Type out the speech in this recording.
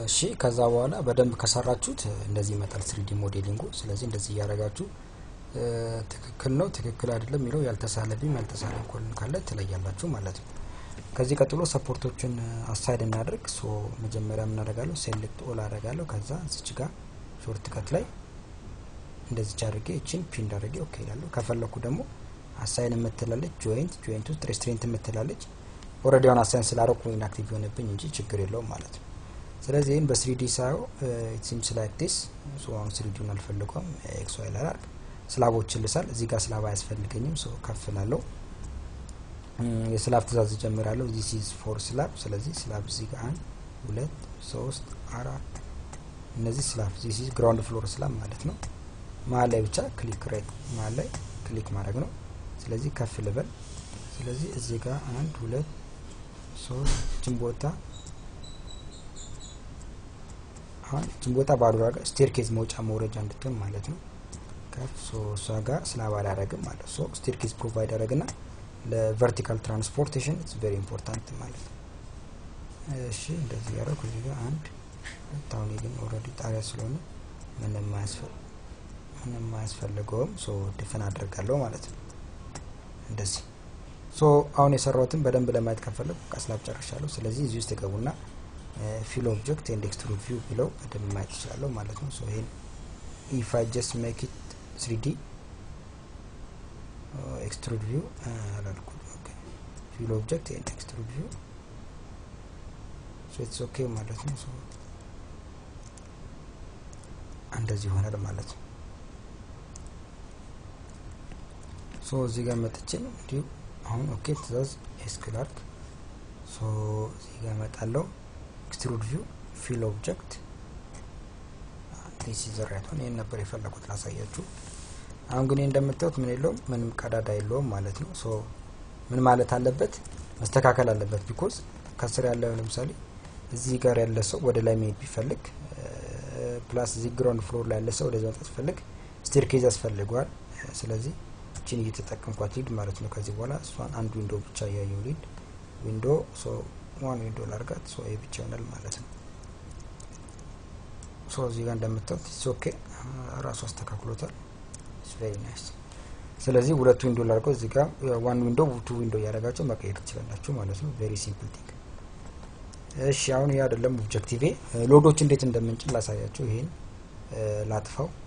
እሺ ከዛ በኋላ በደንብ ከሰራችሁት እንደዚህ ይመጣል 3D ሞዴሊንጉ። ስለዚህ እንደዚህ ያረጋችሁ ትክክል ነው ትክክል አይደለም የሚለው ያልተሳለብኝ ያልተሳለም ኮልን ካለ ትለያላችሁ ማለት ነው። ከዚህ ቀጥሎ ሰፖርቶችን አሳይድ እናደርግ። ሶ መጀመሪያ ምን አደርጋለሁ ሴሌክት ኦል አደርጋለሁ። ከዛ እዚች ጋር ሾርት ከት ላይ እንደዚህ አድርጌ እቺን ፒን አድርጌ ኦኬ ይላል። ከፈለኩ ደግሞ አሳይን የምትላለች ጆይንት ውስጥ ሬስትሬንት የምትላለች ኦሬዲ አሁን አሳይን ስላደረኩ ኢንአክቲቭ የሆነብኝ እንጂ ችግር የለውም ማለት ነው። ስለዚህ ይሄን በ3D ሳይው it seems like this ሶ አሁን 3Dውን አልፈልገውም ኤክስ ዋይ ላድርግ። ስላቦችን ልሳል እዚህ ጋር ስላብ አያስፈልገኝም። ሶ ከፍላለሁ የስላብ ትእዛዝ ጀምራለሁ። this is for slab ስለዚህ ስላብ እዚህ ጋር 1 2 3 4 እነዚህ ስላብ this is ground floor ስላብ ማለት ነው። መሀል ላይ ብቻ ክሊክ ራይት መሀል ላይ ክሊክ ማድረግ ነው። ስለዚህ ከፍ ልበል። ስለዚህ እዚህ ጋር 1 2 3 ጅምቦታ አሁን ጅምቦታ ባዶ አድርጋ ስቴርኬዝ መውጫ መውረጃ እንድትሆን ማለት ነው። ከፍ እሷ ጋር ስላብ አላደርግም ማለት ሶ ስቴርኬዝ ፕሮቫይድ አደረግና ለቨርቲካል ትራንስፖርቴሽን ኢትስ ቬሪ ኢምፖርታንት ማለት ነው። እሺ እንደዚህ ያደረኩ እዚህ ጋር አንድ ታውን ግን ኦሬዲ ጣሪያ ስለሆነ ምንም አያስፈልገውም። ሶ ዲፈን አደርጋለሁ ማለት ነው እንደዚህ። ሶ አሁን የሰራሁትን በደንብ ለማየት ከፈለኩ ቀስላብ ጨርሻለሁ። ስለዚህ እዚህ ውስጥ ገቡና ፊል ኦብጀክት ኤንድ ኤክስትሩድ ቪው ብለው በደንብ ማየት ይችላል ማለት ነው። ሶ ይሄን if I just make it 3D extrude view አላልኩም ኦኬ ፊል ኦብጀክት ኤንድ ኤክስትሩድ ቪው ሶ ኢትስ ኦኬ ማለት ነው። ሶ እንደዚህ ይሆናል ማለት ነው። ሶ እዚህ ጋር መጥቼ እንዲሁ አሁን ኦኬ ትእዛዝ ኤስክላርክ ሶ እዚህ ጋር መጣለው extrude view fill object this is the right one ይሄን ነበር የፈለኩት ላሳያችሁ። አሁን ግን እንደምታዩት ምን የለውም ምንም ቀዳዳ የለውም ማለት ነው። ሶ ምን ማለት አለበት መስተካከል አለበት። ቢኮዝ ከስር ያለው ለምሳሌ እዚህ ጋር ያለ ሰው ወደ ላይ መሄድ ቢፈልግ ፕላስ እዚህ ግራውንድ ፍሎር ላይ ያለ ሰው ወደ ዛው ተፈልግ ስቴርኬዝ ያስፈልገዋል። ስለዚህ እቺን እየተጠቀምኳት ሊድ ማለት ነው። ከዚህ በኋላ እሷን አንድ ዊንዶው ብቻ ያየው ሊድ ዊንዶው ሶ $1 ላርጋት ሶ ይሄ ብቻ ይሆናል ማለት ነው። ሶ እዚህ ጋር እንደምታዩት ኢትስ ኦኬ ራሱ አስተካክሎታል። ኢትስ ቬሪ ናይስ። ስለዚህ ሁለት ዊንዶው ላርገው እዚህ ጋር 1 ዊንዶው 2 ዊንዶው ያደረጋችሁ መቀየር ትችላላችሁ ማለት ነው። ቬሪ ሲምፕል ቲንግ። እሺ አሁን ይሄ አይደለም ኦብጀክቲቭ ሎዶች እንዴት እንደምንጭን ላሳያችሁ። ይሄን ላጥፋው